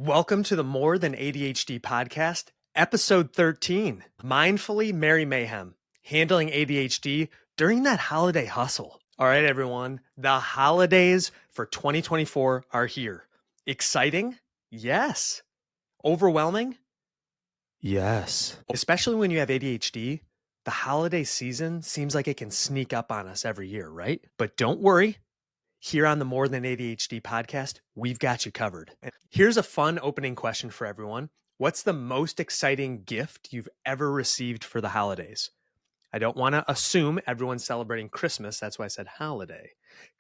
Welcome to the More Than ADHD Podcast, episode 13, Mindfully Merry Mayhem, handling ADHD during that holiday hustle. All right, everyone, the holidays for 2024 are here. Exciting? Yes. Overwhelming? Yes. Especially when you have ADHD, the holiday season seems like it can sneak up on us every year, right? But don't worry. Here on the More Than ADHD podcast, we've got you covered. Here's a fun opening question for everyone. What's the most exciting gift you've ever received for the holidays? I don't want to assume everyone's celebrating Christmas. That's why I said holiday.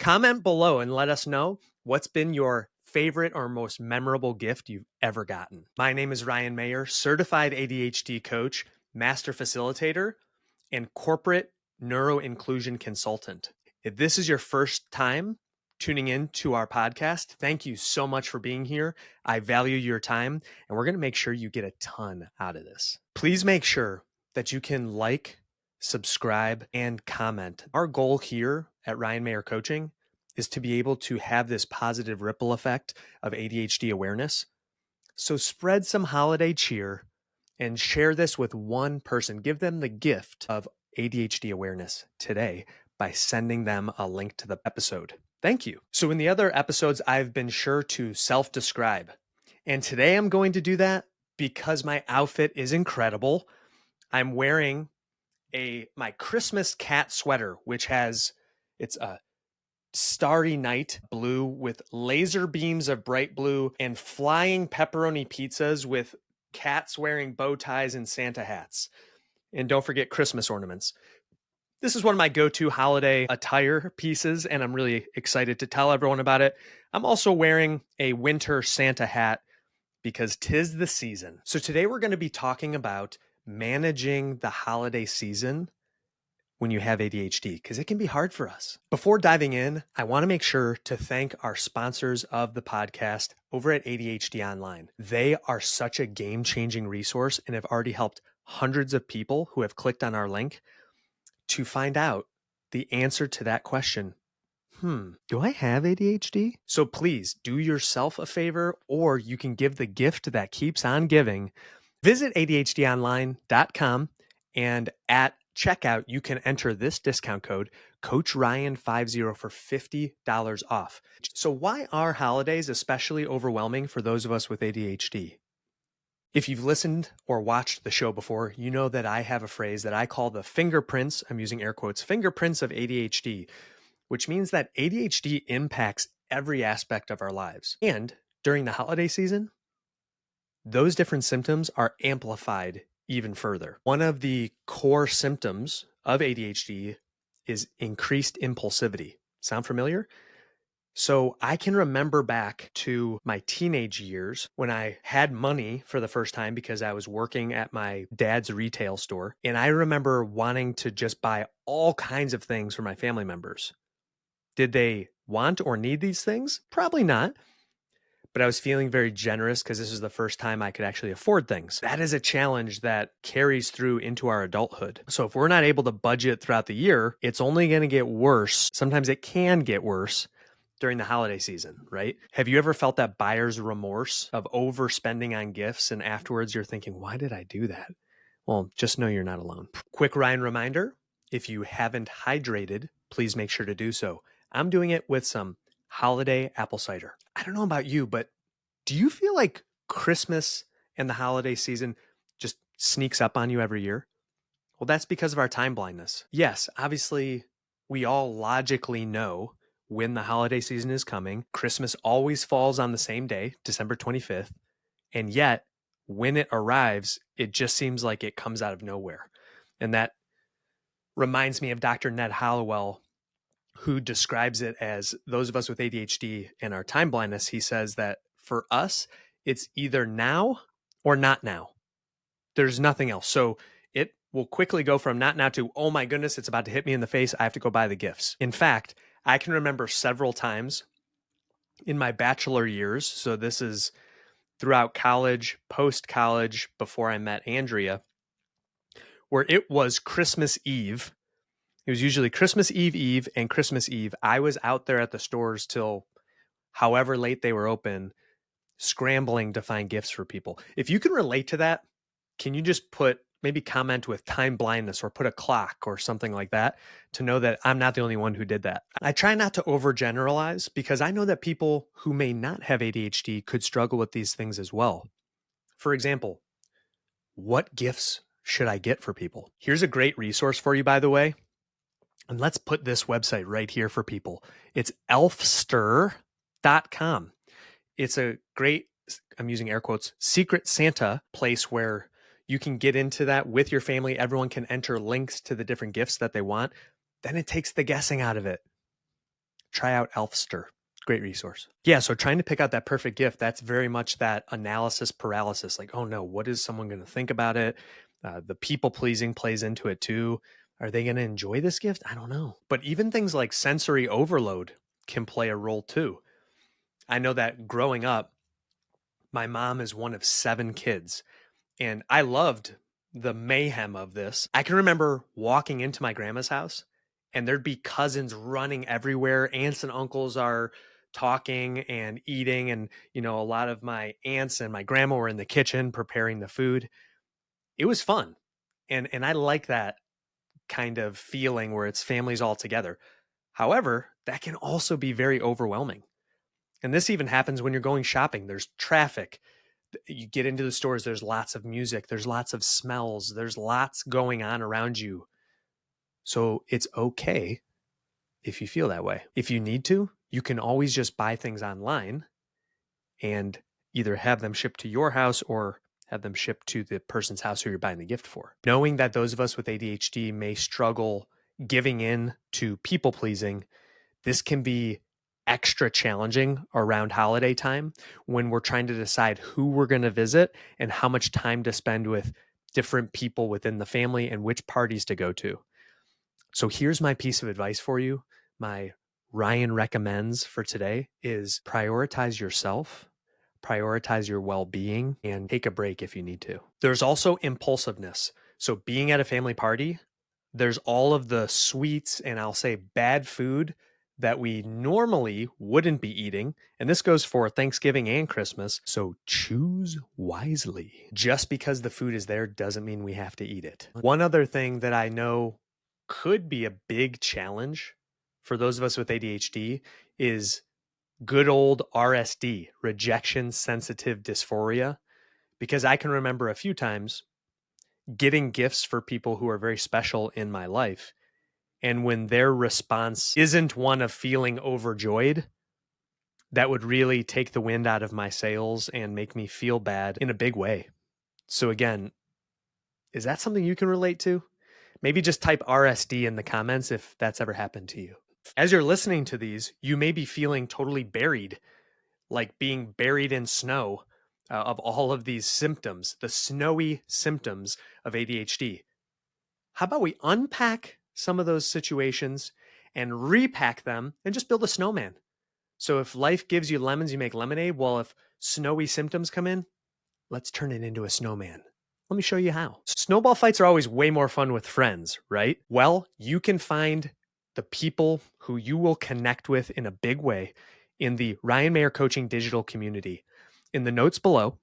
Comment below and let us know what's been your favorite or most memorable gift you've ever gotten. My name is Ryan Mayer, certified ADHD coach, master facilitator, and corporate neuro-inclusion consultant. If this is your first time tuning in to our podcast, thank you so much for being here. I value your time, and we're going to make sure you get a ton out of this. Please make sure that you can like, subscribe, and comment. Our goal here at Ryan Mayer Coaching is to be able to have this positive ripple effect of ADHD awareness. So spread some holiday cheer and share this with one person. Give them the gift of ADHD awareness today by sending them a link to the episode. Thank you. So in the other episodes, I've been sure to self-describe. And today I'm going to do that because my outfit is incredible. I'm wearing my Christmas cat sweater, which it's a starry night blue with laser beams of bright blue and flying pepperoni pizzas with cats wearing bow ties and Santa hats. And don't forget Christmas ornaments. This is one of my go-to holiday attire pieces, and I'm really excited to tell everyone about it. I'm also wearing a winter Santa hat because 'tis the season. So today we're going to be talking about managing the holiday season when you have ADHD, because it can be hard for us. Before diving in, I want to make sure to thank our sponsors of the podcast over at ADHD Online. They are such a game-changing resource and have already helped hundreds of people who have clicked on our link to find out the answer to that question. Do I have ADHD? So please do yourself a favor, or you can give the gift that keeps on giving. Visit ADHDonline.com, and at checkout, you can enter this discount code, Coach Ryan50, for $50 off. So why are holidays especially overwhelming for those of us with ADHD? If you've listened or watched the show before, you know that I have a phrase that I call the fingerprints, I'm using air quotes, fingerprints of ADHD, which means that ADHD impacts every aspect of our lives. And during the holiday season, those different symptoms are amplified even further. One of the core symptoms of ADHD is increased impulsivity. Sound familiar? So I can remember back to my teenage years when I had money for the first time because I was working at my dad's retail store. And I remember wanting to just buy all kinds of things for my family members. Did they want or need these things? Probably not. But I was feeling very generous because this was the first time I could actually afford things. That is a challenge that carries through into our adulthood. So if we're not able to budget throughout the year, it's only going to get worse. Sometimes it can get worse during the holiday season, right? Have you ever felt that buyer's remorse of overspending on gifts and afterwards you're thinking, why did I do that? Well, just know you're not alone. Quick Ryan reminder, if you haven't hydrated, please make sure to do so. I'm doing it with some holiday apple cider. I don't know about you, but do you feel like Christmas and the holiday season just sneaks up on you every year? Well, that's because of our time blindness. Yes, obviously, we all logically know when the holiday season is coming. Christmas always falls on the same day, December 25th. And yet, when it arrives, it just seems like it comes out of nowhere. And that reminds me of Dr. Ned Hallowell, who describes it as those of us with ADHD and our time blindness. He says that for us, it's either now or not now. There's nothing else. So it will quickly go from not now to, oh my goodness, it's about to hit me in the face. I have to go buy the gifts. In fact, I can remember several times in my bachelor years. So this is throughout college, post-college, before I met Andrea, where it was Christmas Eve. It was usually Christmas Eve and Christmas Eve. I was out there at the stores till however late they were open, scrambling to find gifts for people. If you can relate to that, can you just maybe comment with time blindness or put a clock or something like that to know that I'm not the only one who did that? I try not to overgeneralize because I know that people who may not have ADHD could struggle with these things as well. For example, what gifts should I get for people? Here's a great resource for you, by the way. And let's put this website right here for people. It's elfster.com. It's a great, I'm using air quotes, secret Santa place where you can get into that with your family. Everyone can enter links to the different gifts that they want. Then it takes the guessing out of it. Try out Elfster. Great resource. Yeah, so trying to pick out that perfect gift, that's very much that analysis paralysis. Like, oh no, what is someone going to think about it? The people pleasing plays into it too. Are they going to enjoy this gift? I don't know. But even things like sensory overload can play a role too. I know that growing up, my mom is one of 7 kids, and I loved the mayhem of this. I can remember walking into my grandma's house and there'd be cousins running everywhere. Aunts and uncles are talking and eating. And, a lot of my aunts and my grandma were in the kitchen preparing the food. It was fun. And I like that kind of feeling where it's families all together. However, that can also be very overwhelming. And this even happens when you're going shopping. There's traffic. You get into the stores, there's lots of music, there's lots of smells, there's lots going on around you. So it's okay if you feel that way. If you need to, you can always just buy things online and either have them shipped to your house or have them shipped to the person's house who you're buying the gift for. Knowing that those of us with ADHD may struggle giving in to people pleasing, this can be extra challenging around holiday time when we're trying to decide who we're going to visit and how much time to spend with different people within the family and which parties to go to. So here's my piece of advice for you. My Ryan recommends for today is prioritize yourself, prioritize your well-being, and take a break if you need to. There's also impulsiveness. So being at a family party, there's all of the sweets and I'll say bad food that we normally wouldn't be eating. And this goes for Thanksgiving and Christmas. So choose wisely. Just because the food is there doesn't mean we have to eat it. One other thing that I know could be a big challenge for those of us with ADHD is good old RSD, rejection sensitive dysphoria, because I can remember a few times getting gifts for people who are very special in my life. And when their response isn't one of feeling overjoyed, that would really take the wind out of my sails and make me feel bad in a big way. So again, is that something you can relate to? Maybe just type RSD in the comments if that's ever happened to you. As you're listening to these, you may be feeling totally buried, like being buried in snow of all of these symptoms, the snowy symptoms of ADHD. How about we unpack some of those situations and repack them and just build a snowman? So if life gives you lemons, you make lemonade. Well, if snowy symptoms come in, let's turn it into a snowman. Let me show you how. Snowball fights are always way more fun with friends, right? Well, you can find the people who you will connect with in a big way in the Ryan Mayer Coaching digital community. In the notes below,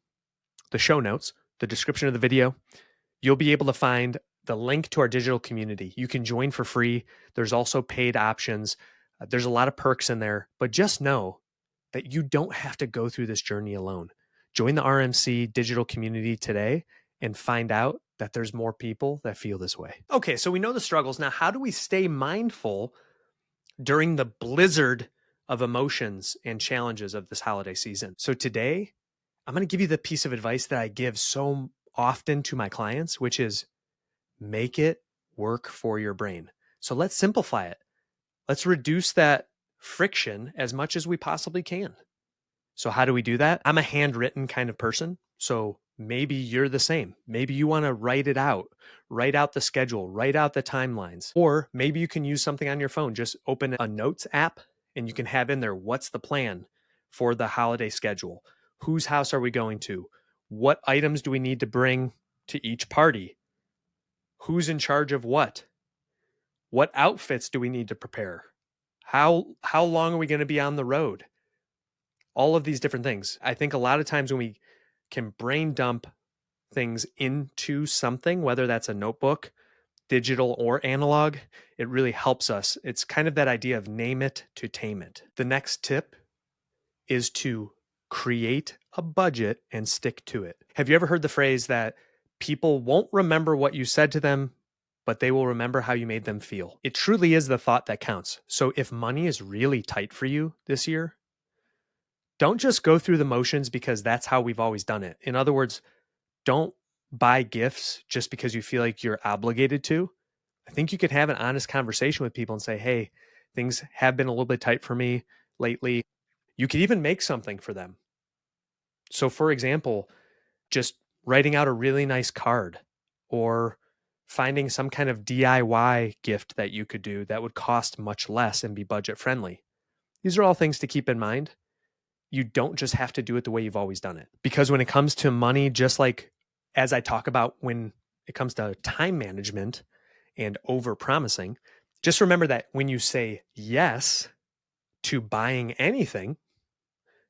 the show notes, the description of the video, you'll be able to find the link to our digital community. You can join for free. There's also paid options. There's a lot of perks in there, but just know that you don't have to go through this journey alone. Join the RMC digital community today and find out that there's more people that feel this way. Okay, so we know the struggles. Now, how do we stay mindful during the blizzard of emotions and challenges of this holiday season? So today, I'm going to give you the piece of advice that I give so often to my clients, which is make it work for your brain. So let's simplify it. Let's reduce that friction as much as we possibly can. So how do we do that? I'm a handwritten kind of person. So maybe you're the same. Maybe you want to write it out, write out the schedule, write out the timelines, or maybe you can use something on your phone. Just open a notes app and you can have in there, what's the plan for the holiday schedule? Whose house are we going to? What items do we need to bring to each party? Who's in charge of what? What outfits do we need to prepare? How long are we going to be on the road? all of these different things. I think a lot of times when we can brain dump things into something, whether that's a notebook, digital or analog, it really helps us. It's kind of that idea of name it to tame it. The next tip is to create a budget and stick to it. Have you ever heard the phrase that people won't remember what you said to them, but they will remember how you made them feel? It truly is the thought that counts. So if money is really tight for you this year, don't just go through the motions because that's how we've always done it. In other words, don't buy gifts just because you feel like you're obligated to. I think you could have an honest conversation with people and say, hey, things have been a little bit tight for me lately. You could even make something for them. So for example, just writing out a really nice card or finding some kind of DIY gift that you could do that would cost much less and be budget friendly. These are all things to keep in mind. You don't just have to do it the way you've always done it. Because when it comes to money, just like as I talk about when it comes to time management and over promising, just remember that when you say yes to buying anything,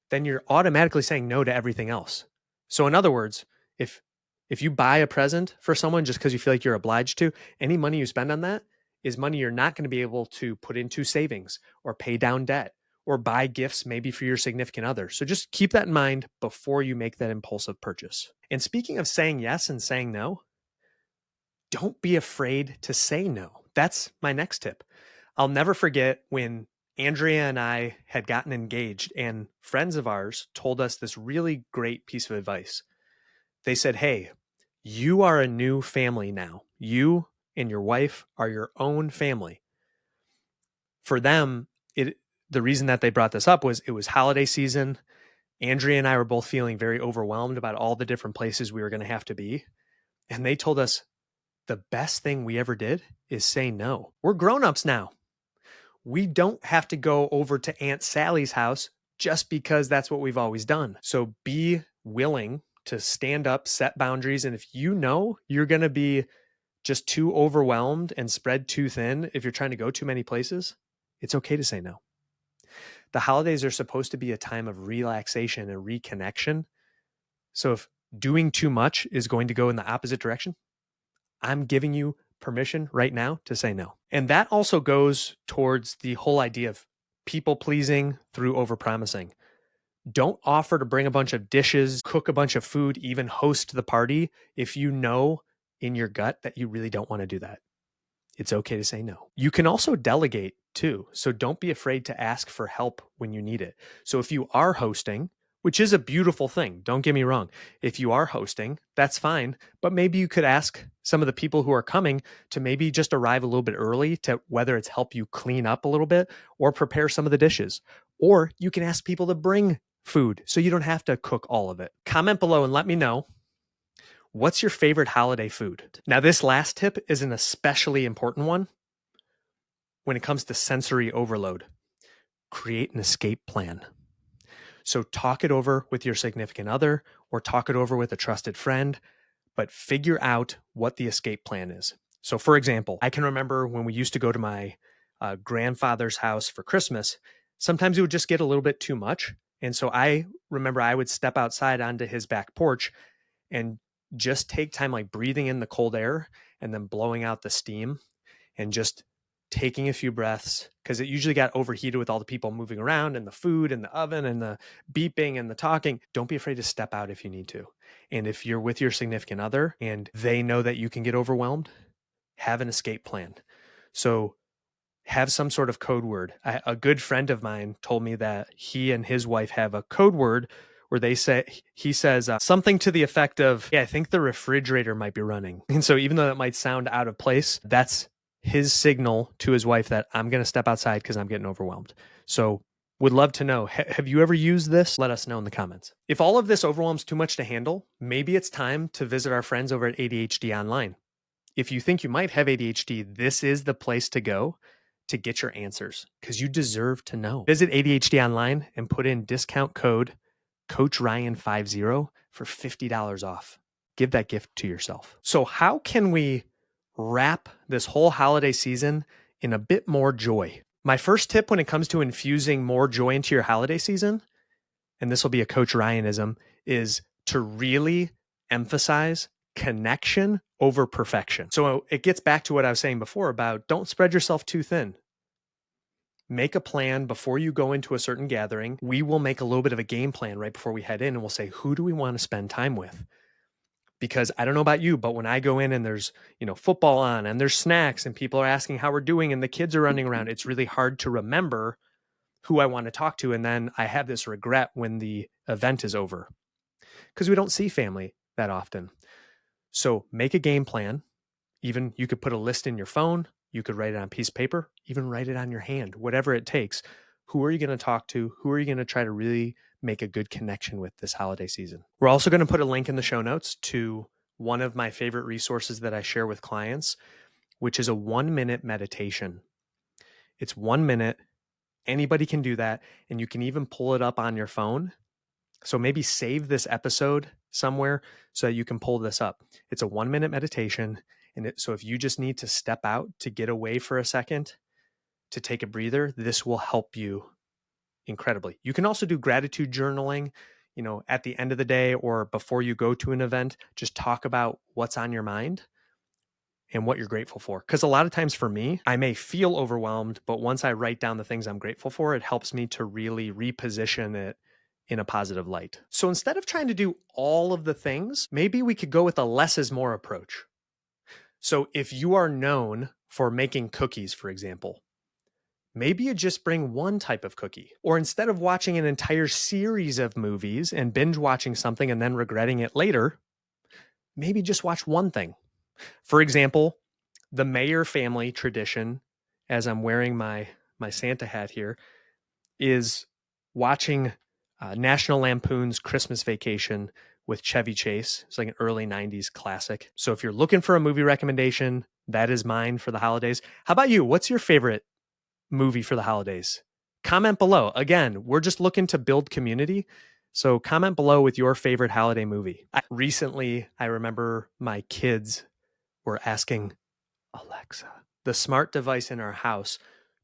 then you're automatically saying no to everything else. So in other words, if you buy a present for someone just because you feel like you're obliged to, any money you spend on that is money you're not going to be able to put into savings or pay down debt or buy gifts maybe for your significant other. So just keep that in mind before you make that impulsive purchase. And speaking of saying yes and saying no, don't be afraid to say no. That's my next tip. I'll never forget when Andrea and I had gotten engaged and friends of ours told us this really great piece of advice. They said, hey, you are a new family now. You and your wife are your own family. For them, the reason that they brought this up was it was holiday season. Andrea and I were both feeling very overwhelmed about all the different places we were going to have to be. And they told us the best thing we ever did is say no. We're grown-ups now. We don't have to go over to Aunt Sally's house just because that's what we've always done. So be willing to stand up, set boundaries. And if you know you're going to be just too overwhelmed and spread too thin, if you're trying to go too many places, it's okay to say no. The holidays are supposed to be a time of relaxation and reconnection. So if doing too much is going to go in the opposite direction, I'm giving you permission right now to say no. And that also goes towards the whole idea of people pleasing through overpromising. Don't offer to bring a bunch of dishes, cook a bunch of food, even host the party if you know in your gut that you really don't want to do that. It's okay to say no. You can also delegate too. So don't be afraid to ask for help when you need it. So if you are hosting, which is a beautiful thing, don't get me wrong. If you are hosting, that's fine. But maybe you could ask some of the people who are coming to maybe just arrive a little bit early to whether it's help you clean up a little bit or prepare some of the dishes. Or you can ask people to bring food so you don't have to cook all of it. Comment below and let me know. What's your favorite holiday food? Now, this last tip is an especially important one when it comes to sensory overload. Create an escape plan. So talk it over with your significant other or talk it over with a trusted friend, but figure out what the escape plan is. So for example, I can remember when we used to go to my grandfather's house for Christmas, sometimes it would just get a little bit too much. And so I remember I would step outside onto his back porch and just take time like breathing in the cold air and then blowing out the steam and just taking a few breaths because it usually got overheated with all the people moving around and the food and the oven and the beeping and the talking. Don't be afraid to step out if you need to. And if you're with your significant other and they know that you can get overwhelmed, have an escape plan. So have some sort of code word. A good friend of mine told me that he and his wife have a code word where he says something to the effect of, yeah, I think the refrigerator might be running. And so even though that might sound out of place, that's his signal to his wife that I'm going to step outside because I'm getting overwhelmed. So would love to know, have you ever used this? Let us know in the comments. If all of this overwhelms too much to handle, maybe it's time to visit our friends over at ADHD Online. If you think you might have ADHD, this is the place to go to get your answers because you deserve to know. Visit ADHD Online and put in discount code Coach Ryan 50 for $50 off. Give that gift to yourself. So how can we wrap this whole holiday season in a bit more joy? My first tip when it comes to infusing more joy into your holiday season and this will be a Coach Ryanism, is to really emphasize connection over perfection. So it gets back to what I was saying before about don't spread yourself too thin. Make a plan before you go into a certain gathering. We will make a little bit of a game plan right before we head in, and we'll say, who do we want to spend time with? Because I don't know about you, but when I go in and there's, football on and there's snacks and people are asking how we're doing and the kids are running around, it's really hard to remember who I want to talk to. And then I have this regret when the event is over because we don't see family that often. So make a game plan. Even you could put a list in your phone. You could write it on a piece of paper, even write it on your hand, whatever it takes. Who are you going to talk to? Who are you going to try to really make a good connection with this holiday season? We're also going to put a link in the show notes to one of my favorite resources that I share with clients, which is a 1-minute meditation. It's 1 minute. Anybody can do that. And you can even pull it up on your phone. So maybe save this episode somewhere so that you can pull this up. It's a 1-minute meditation. And so if you just need to step out to get away for a second, to take a breather, this will help you incredibly. You can also do gratitude journaling, at the end of the day or before you go to an event. Just talk about what's on your mind and what you're grateful for. Because a lot of times for me, I may feel overwhelmed, but once I write down the things I'm grateful for, it helps me to really reposition it in a positive light. So instead of trying to do all of the things, maybe we could go with a less is more approach. So if you are known for making cookies, for example, maybe you just bring one type of cookie. Or instead of watching an entire series of movies and binge watching something and then regretting it later, maybe just watch one thing. For example, the Mayer family tradition, as I'm wearing my Santa hat here, is watching National Lampoon's Christmas Vacation with Chevy Chase. It's like an early 90s classic. So if you're looking for a movie recommendation, that is mine for the holidays. How about you? What's your favorite movie for the holidays? Comment below. Again, we're just looking to build community. So comment below with your favorite holiday movie. Recently, I remember my kids were asking Alexa, the smart device in our house,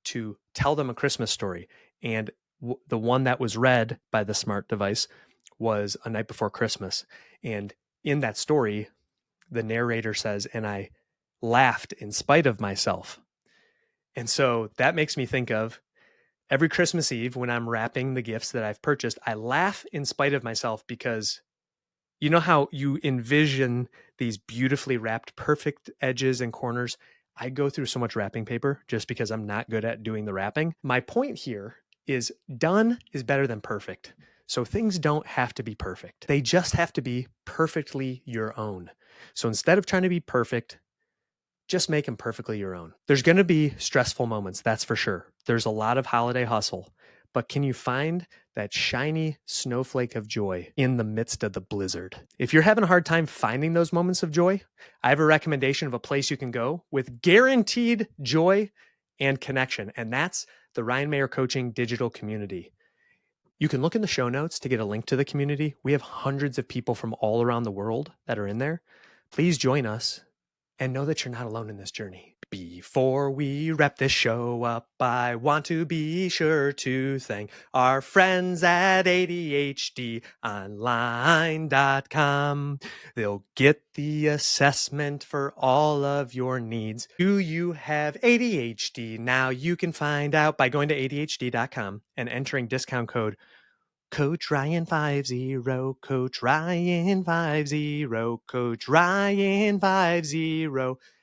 to tell them a Christmas story. And the one that was read by the smart device was A Night Before Christmas. And in that story, the narrator says, and I laughed in spite of myself. And so that makes me think of every Christmas Eve when I'm wrapping the gifts that I've purchased, I laugh in spite of myself because you know how you envision these beautifully wrapped, perfect edges and corners? I go through so much wrapping paper just because I'm not good at doing the wrapping. My point here is done is better than perfect. So things don't have to be perfect. They just have to be perfectly your own. So instead of trying to be perfect, just make them perfectly your own. There's going to be stressful moments, that's for sure. There's a lot of holiday hustle, but can you find that shiny snowflake of joy in the midst of the blizzard? If you're having a hard time finding those moments of joy, I have a recommendation of a place you can go with guaranteed joy and connection, and that's the Ryan Mayer Coaching Digital Community. You can look in the show notes to get a link to the community. We have hundreds of people from all around the world that are in there. Please join us and know that you're not alone in this journey. Before we wrap this show up, I want to be sure to thank our friends at ADHDonline.com. They'll get the assessment for all of your needs. Do you have ADHD? Now you can find out by going to ADHD.com and entering discount code Coach Ryan 50, Coach Ryan 50, Coach Ryan 50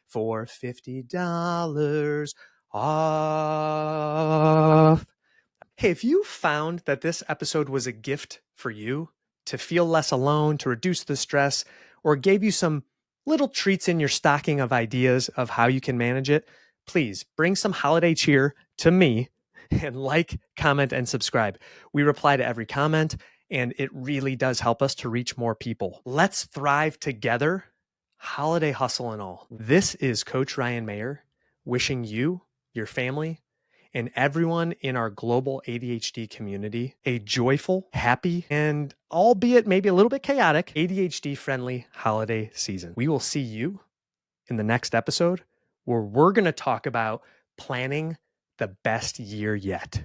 for $50 off. Hey, if you found that this episode was a gift for you to feel less alone, to reduce the stress, or gave you some little treats in your stocking of ideas of how you can manage it, please bring some holiday cheer to me and like, comment, and subscribe. We reply to every comment, and it really does help us to reach more people. Let's thrive together, holiday hustle and all. This is Coach Ryan Mayer wishing you, your family, and everyone in our global ADHD community a joyful, happy, and albeit maybe a little bit chaotic, ADHD-friendly holiday season. We will see you in the next episode where we're going to talk about planning the best year yet.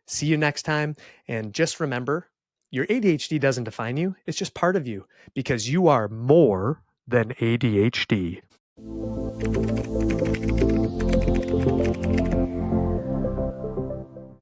See you next time. And just remember, Your ADHD doesn't define you, it's just part of you because you are more than ADHD.